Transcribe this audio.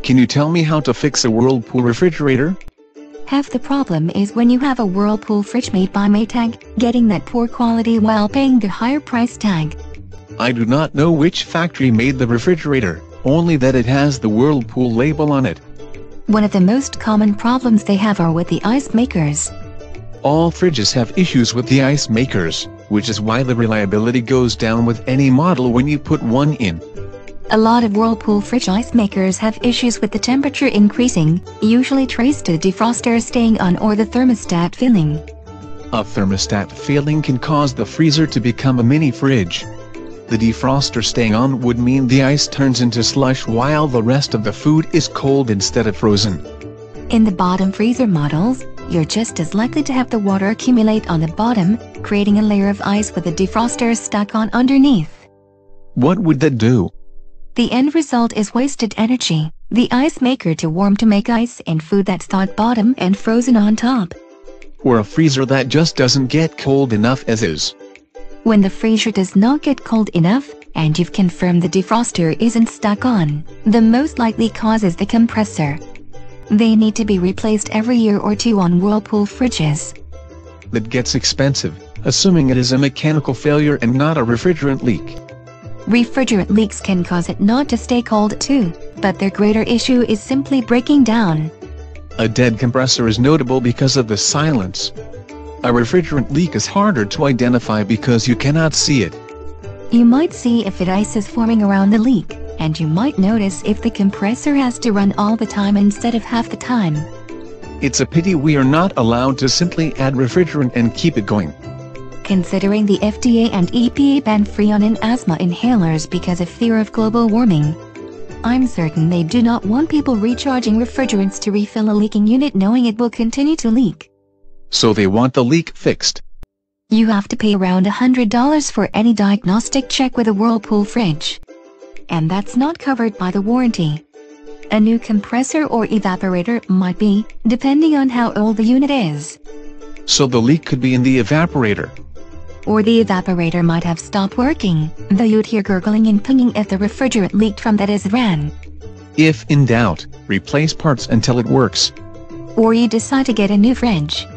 Can you tell me how to fix a Whirlpool refrigerator? Half the problem is when you have a Whirlpool fridge made by Maytag, getting that poor quality while paying the higher price tag. I do not know which factory made the refrigerator, only that it has the Whirlpool label on it. One of the most common problems they have are with the ice makers. All fridges have issues with the ice makers, which is why the reliability goes down with any model when you put one in. A lot of Whirlpool fridge ice makers have issues with the temperature increasing, usually traced to the defroster staying on or the thermostat failing. A thermostat failing can cause the freezer to become a mini fridge. The defroster staying on would mean the ice turns into slush while the rest of the food is cold instead of frozen. In the bottom freezer models, you're just as likely to have the water accumulate on the bottom, creating a layer of ice with the defroster stuck on underneath. What would that do? The end result is wasted energy, the ice maker to warm to make ice and food that's thawed bottom and frozen on top. Or a freezer that just doesn't get cold enough as is. When the freezer does not get cold enough, and you've confirmed the defroster isn't stuck on, the most likely cause is the compressor. They need to be replaced every year or two on Whirlpool fridges. That gets expensive, assuming it is a mechanical failure and not a refrigerant leak. Refrigerant leaks can cause it not to stay cold too, but their greater issue is simply breaking down. A dead compressor is notable because of the silence. A refrigerant leak is harder to identify because you cannot see it. You might see if ice is forming around the leak, and you might notice if the compressor has to run all the time instead of half the time. It's a pity we are not allowed to simply add refrigerant and keep it going. Considering the FDA and EPA ban freon in asthma inhalers because of fear of global warming, I'm certain they do not want people recharging refrigerants to refill a leaking unit knowing it will continue to leak. So they want the leak fixed. You have to pay around $100 for any diagnostic check with a Whirlpool fridge. And that's not covered by the warranty. A new compressor or evaporator might be, depending on how old the unit is. So the leak could be in the evaporator. Or the evaporator might have stopped working, though you'd hear gurgling and pinging if the refrigerant leaked from that is ran. If in doubt, replace parts until it works. Or you decide to get a new fridge.